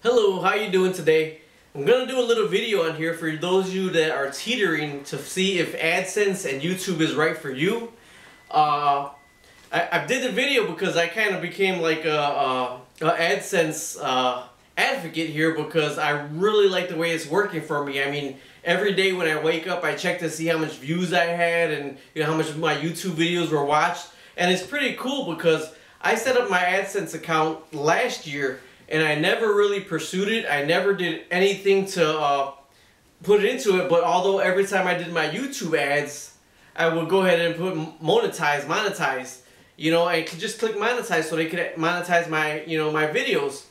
Hello, how you doing today? I'm going to do a little video on here for those of you that are teetering to see if AdSense and YouTube is right for you. I did the video because I kind of became like a AdSense advocate here because I really like the way it's working for me. I mean, every day when I wake up, I check to see how much views I had and how much of my YouTube videos were watched. And it's pretty cool because I set up my AdSense account last year and I never really pursued it. I never did anything to put it into it, but although every time I did my YouTube ads, I would go ahead and put monetize, I could just click monetize so they could monetize my, my videos.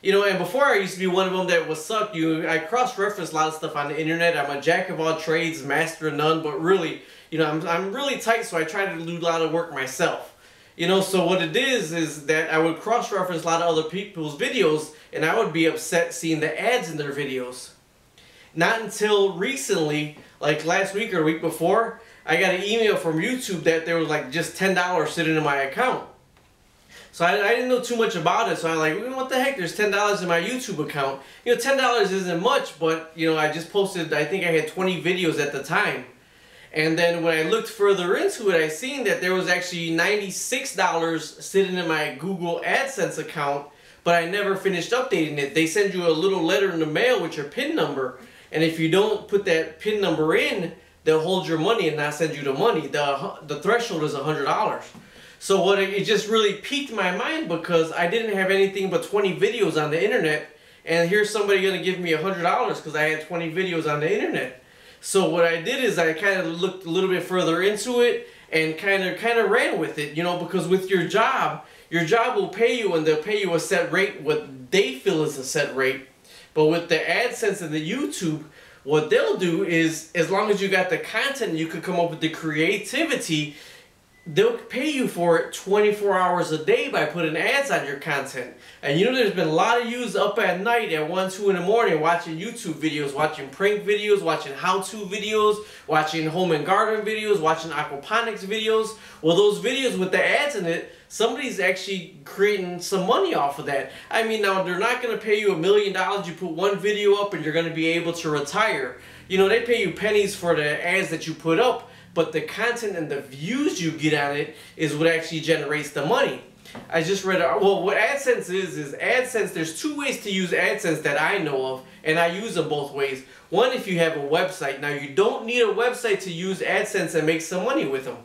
And before I used to be one of them that was sucked. I cross-reference a lot of stuff on the internet. I'm a jack of all trades, master of none, but really, I'm really tight, so I try to do a lot of work myself. So what it is that I would cross-reference a lot of other people's videos, and I would be upset seeing the ads in their videos. Not until recently, like last week or a week before, I got an email from YouTube that there was like just $10 sitting in my account. So I didn't know too much about it, so I'm like, what the heck, there's $10 in my YouTube account. $10 isn't much, but I just posted, I think I had 20 videos at the time. And then when I looked further into it, I seen that there was actually $96 sitting in my Google AdSense account, but I never finished updating it. They send you a little letter in the mail with your PIN number, and if you don't put that PIN number in, they'll hold your money and not send you the money. The threshold is $100. So it just really piqued my mind because I didn't have anything but 20 videos on the internet, and here's somebody going to give me $100 because I had 20 videos on the internet. So what I did is I kind of looked a little bit further into it and kind of ran with it, because with your job will pay you and they'll pay you a set rate, what they feel is a set rate. But with the AdSense and the YouTube, what they'll do is, as long as you got the content, you could come up with the creativity, they'll pay you for it 24 hours a day by putting ads on your content. And there's been a lot of yous up at night at 1, 2 in the morning watching YouTube videos, watching prank videos, watching how-to videos, watching home and garden videos, watching aquaponics videos. Well, those videos with the ads in it, somebody's actually creating some money off of that. I mean, now they're not going to pay you $1 million. You put one video up and you're going to be able to retire. They pay you pennies for the ads that you put up. But the content and the views you get on it is what actually generates the money. I just read, well, what AdSense is AdSense, there's two ways to use AdSense that I know of, and I use them both ways. One, if you have a website. Now, you don't need a website to use AdSense and make some money with them.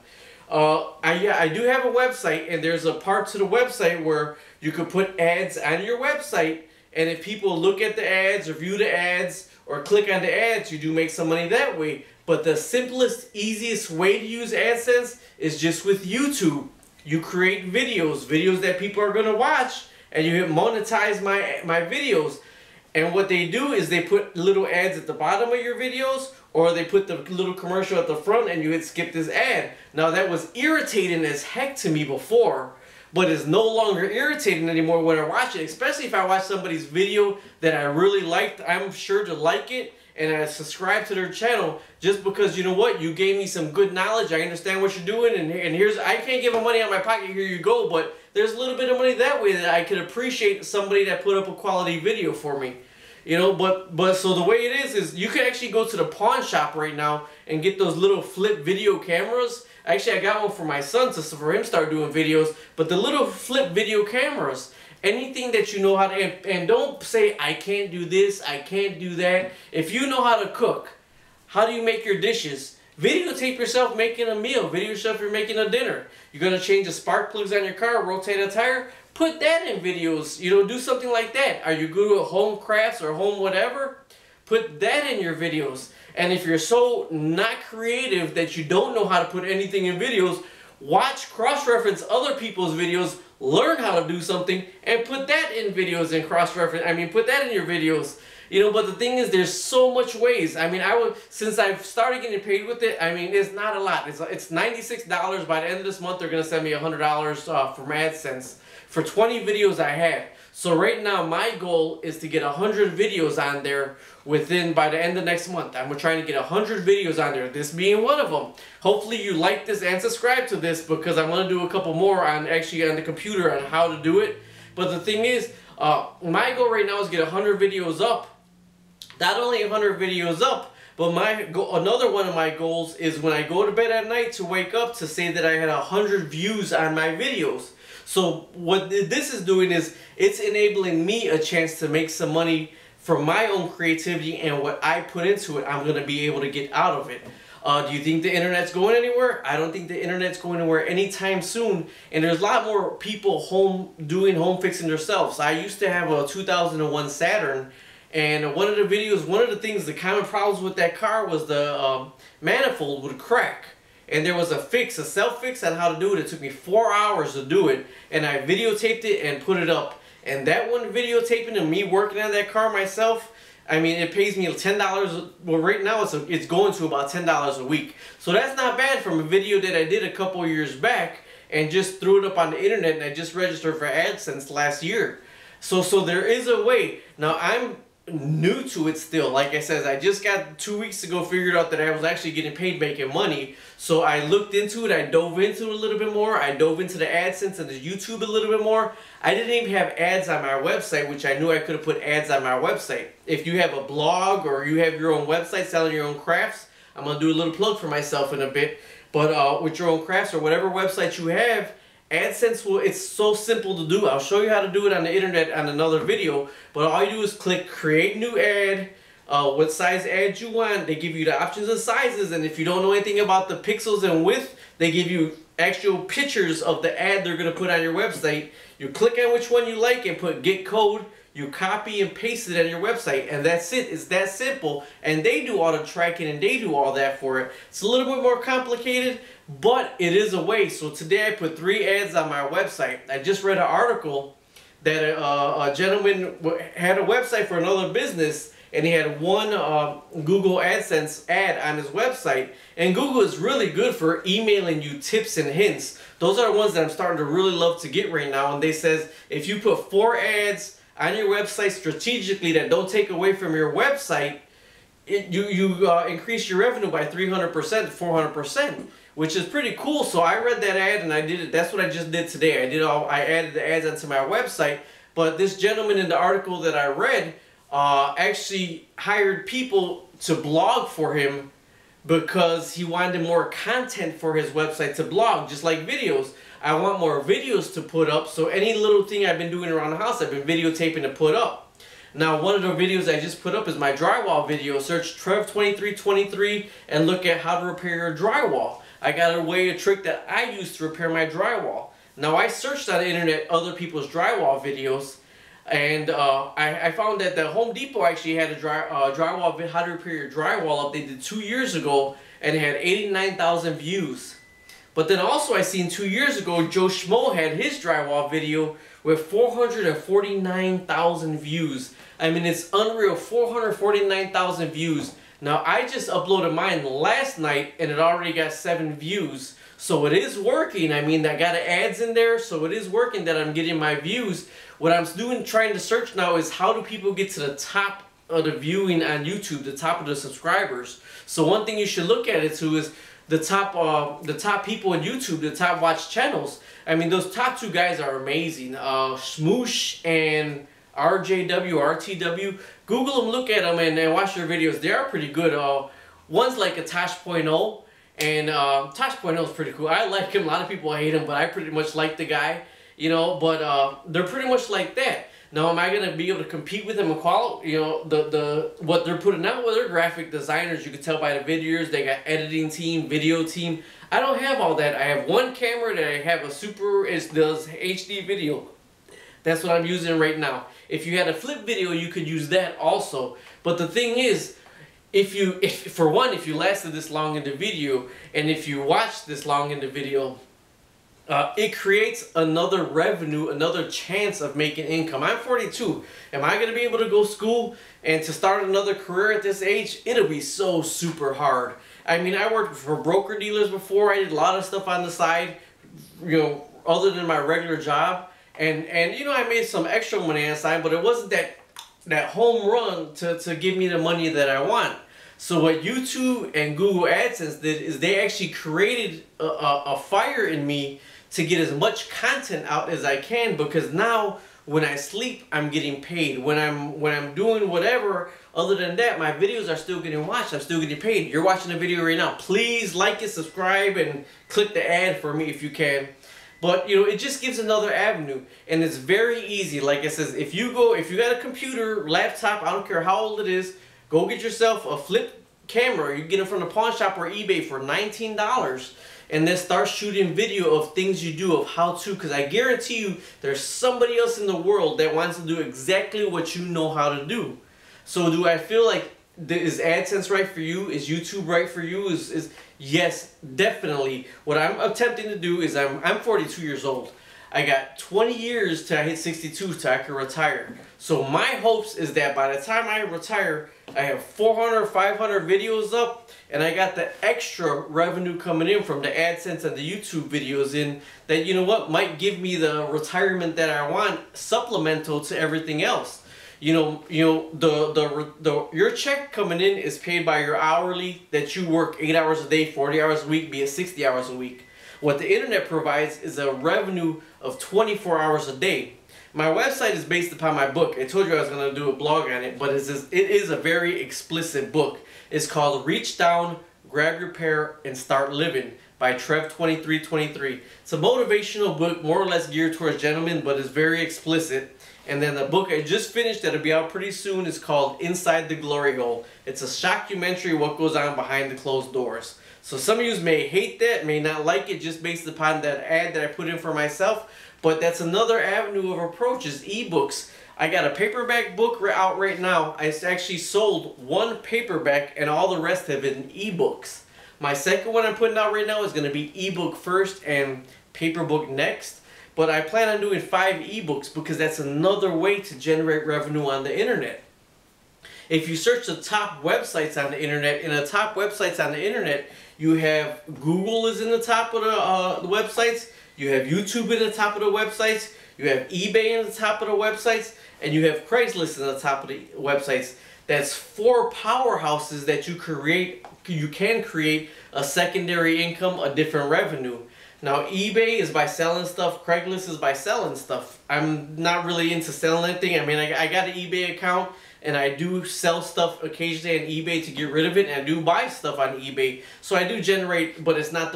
I do have a website, and there's a part to the website where you could put ads on your website, and if people look at the ads or view the ads or click on the ads, you do make some money that way. But the simplest, easiest way to use AdSense is just with YouTube. You create videos that people are going to watch, and you hit monetize my videos. And what they do is they put little ads at the bottom of your videos, or they put the little commercial at the front and you hit skip this ad. Now that was irritating as heck to me before, but it's no longer irritating anymore when I watch it, especially if I watch somebody's video that I really liked. I'm sure to like it, and I subscribe to their channel just because, you gave me some good knowledge. I understand what you're doing, and here's, I can't give them money out of my pocket, here you go, but there's a little bit of money that way that I could appreciate somebody that put up a quality video for me. But so the way it is you could actually go to the pawn shop right now and get those little flip video cameras. Actually, I got one for my son for him to start doing videos, but the little flip video cameras, anything that you know how to, and don't say, I can't do this, I can't do that. If you know how to cook, how do you make your dishes? Videotape yourself making a meal. Video yourself you're making a dinner. You're going to change the spark plugs on your car, rotate a tire. Put that in videos. Do something like that. Are you good at home crafts or home whatever? Put that in your videos. And if you're so not creative that you don't know how to put anything in videos, watch, cross-reference other people's videos, learn how to do something, and put that in videos and cross-reference. Put that in your videos. But the thing is, there's so much ways. Since I've started getting paid with it, it's not a lot. It's $96. By the end of this month, they're going to send me $100 from AdSense for 20 videos I had. So right now, my goal is to get 100 videos on there by the end of next month. I'm trying to get 100 videos on there, this being one of them. Hopefully you like this and subscribe to this because I want to do a couple more on the computer on how to do it. But the thing is, My goal right now is get 100 videos up. Not only 100 videos up, but another one of my goals is when I go to bed at night to wake up to say that I had 100 views on my videos. So what this is doing is it's enabling me a chance to make some money from my own creativity, and what I put into it, I'm going to be able to get out of it. Do you think the internet's going anywhere? I don't think the internet's going anywhere anytime soon. And there's a lot more people doing home fixing themselves. I used to have a 2001 Saturn, and one of the things, the common problems with that car was the manifold would crack. And there was a self-fix on how to do it. It took me 4 hours to do it, and I videotaped it and put it up. And that one videotaping and me working on that car myself, I mean, it pays me $10. Well, right now it's going to about $10 a week. So that's not bad from a video that I did a couple of years back and just threw it up on the internet, and I just registered for AdSense last year. So there is a way. Now, I'm new to it still. Like I said, I just got 2 weeks ago figured out that I was actually getting paid making money. So I looked into it, I dove into it a little bit more, I dove into the AdSense and the YouTube a little bit more. I didn't even have ads on my website, which I knew I could have put ads on my website. If you have a blog or you have your own website selling your own crafts, I'm going to do a little plug for myself in a bit, but with your own crafts or whatever website you have, AdSense it's so simple to do. I'll show you how to do it on the internet on another video, but all you do is click create new ad, what size ad you want. They give you the options and sizes, and if you don't know anything about the pixels and width, they give you actual pictures of the ad they're going to put on your website. You click on which one you like and put get code. You copy and paste it on your website, and that's it. It's that simple, and they do all the tracking and they do all that for it. It's a little bit more complicated, but it is a way. So today I put 3 ads on my website. I just read an article that a gentleman had a website for another business, and he had one Google AdSense ad on his website. And Google is really good for emailing you tips and hints. Those are the ones that I'm starting to really love to get right now. And they says if you put 4 ads on your website strategically that don't take away from your website, you increase your revenue by 300%, 400%, which is pretty cool. So I read that ad and I did it. That's what I just did today. I added the ads onto my website. But this gentleman in the article that I read actually hired people to blog for him because he wanted more content for his website to blog, just like videos. I want more videos to put up, so any little thing I've been doing around the house, I've been videotaping to put up. Now, one of the videos I just put up is my drywall video. Search Trev2323 and look at how to repair your drywall. I got a trick that I use to repair my drywall. Now, I searched on the internet other people's drywall videos, and I found that the Home Depot actually had a drywall, how to repair your drywall up. They did 2 years ago, and it had 89,000 views. But then also I seen 2 years ago, Joe Schmo had his drywall video with 449,000 views. I mean, it's unreal, 449,000 views. Now, I just uploaded mine last night and it already got 7 views. So it is working. I mean, I got ads in there, so it is working that I'm getting my views. What I'm trying to search now is how do people get to the top of the viewing on YouTube, the top of the subscribers. So one thing you should look at it too is the top people on YouTube, the top watch channels. I mean, those top 2 guys are amazing. Smoosh and RTW. Google them, look at them, and watch their videos. They are pretty good. One's like a Tosh.0, and Tosh.0 is pretty cool. I like him. A lot of people hate him, but I pretty much like the guy, you know. But they're pretty much like that. Now, am I going to be able to compete with them and what they're putting out? Well, they're graphic designers. You can tell by the videos. They got editing team, video team. I don't have all that. I have one camera that I have it does HD video. That's what I'm using right now. If you had a flip video, you could use that also. But the thing is, if you lasted this long in the video, and if you watched this long in the video, it creates another revenue, another chance of making income. I'm 42. Am I going to be able to go to school and to start another career at this age? It'll be so super hard. I mean, I worked for broker dealers before. I did a lot of stuff on the side, you know, other than my regular job. And you know, I made some extra money on the side, but it wasn't that home run to give me the money that I want. So what YouTube and Google AdSense did is they actually created a fire in me to get as much content out as I can, because now When I sleep, I'm getting paid. When I'm doing whatever, other than that, my videos are still getting watched. I'm still getting paid. You're watching the video right now. Please like it, subscribe, and click the ad for me if you can. But you know, it just gives another avenue, and it's very easy. Like it says, if you got a computer, laptop, I don't care how old it is, go get yourself a flip camera. You get it from the pawn shop or eBay for $19. And then start shooting video of things you do, of how to, because I guarantee you there's somebody else in the world that wants to do exactly what you know how to do. So do I feel like, is AdSense right for you? Is YouTube right for you? Is yes, definitely. What I'm attempting to do is I'm 42 years old. I got 20 years till I hit 62 till I can retire. So my hopes is that by the time I retire, I have 400 or 500 videos up, and I got the extra revenue coming in from the AdSense and the YouTube videos in that, you know what, might give me the retirement that I want, supplemental to everything else. Your check coming in is paid by your hourly that you work 8 hours a day, 40 hours a week, be it 60 hours a week. What the internet provides is a revenue of 24 hours a day. My website is based upon my book. I told you I was going to do a blog on it, but it is a very explicit book. It's called Reach Down, Grab Your Pair, and Start Living by Trev2323. It's a motivational book, more or less geared towards gentlemen, but it's very explicit. And then the book I just finished that'll be out pretty soon is called Inside the Glory Hole. It's a shockumentary, what goes on behind the closed doors. So some of you may hate that, may not like it just based upon that ad that I put in for myself, but that's another avenue of approach is ebooks. I got a paperback book out right now. I actually sold one paperback and all the rest have been ebooks. My second one I'm putting out right now is going to be ebook first and paper book next. But I plan on doing 5 ebooks because that's another way to generate revenue on the internet. If you search the top websites on the internet, in the top websites on the internet, you have Google is in the top of the websites, you have YouTube in the top of the websites, you have eBay in the top of the websites, and you have Craigslist in the top of the websites. That's 4 powerhouses that you can create a secondary income, a different revenue. Now eBay is by selling stuff, Craigslist is by selling stuff. I'm not really into selling anything. I mean, I got an eBay account and I do sell stuff occasionally on eBay to get rid of it, and I do buy stuff on eBay. So I do generate, but it's not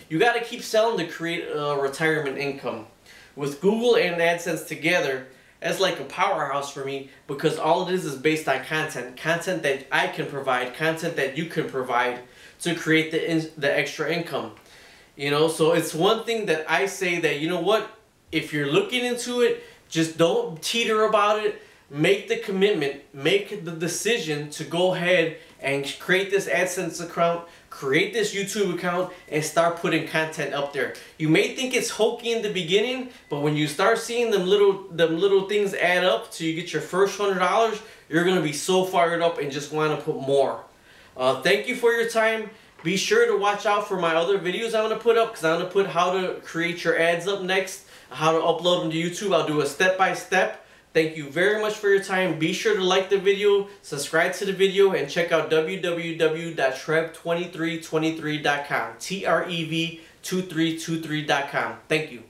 you got to keep selling to create a retirement income. With Google and AdSense together, that's like a powerhouse for me because all it is based on content. Content that I can provide, content that you can provide to create the extra income. You know, so it's one thing that I say that, you know what, if you're looking into it, just don't teeter about it. Make the commitment, make the decision to go ahead and create this AdSense account, create this YouTube account, and start putting content up there. You may think it's hokey in the beginning, but when you start seeing them little things add up till you get your first $100, you're going to be so fired up and just want to put more. Thank you for your time. Be sure to watch out for my other videos I'm going to put up, because I'm going to put how to create your ads up next, how to upload them to YouTube. I'll do a step-by-step. Thank you very much for your time. Be sure to like the video, subscribe to the video, and check out www.trev2323.com. Trev2323.com. Thank you.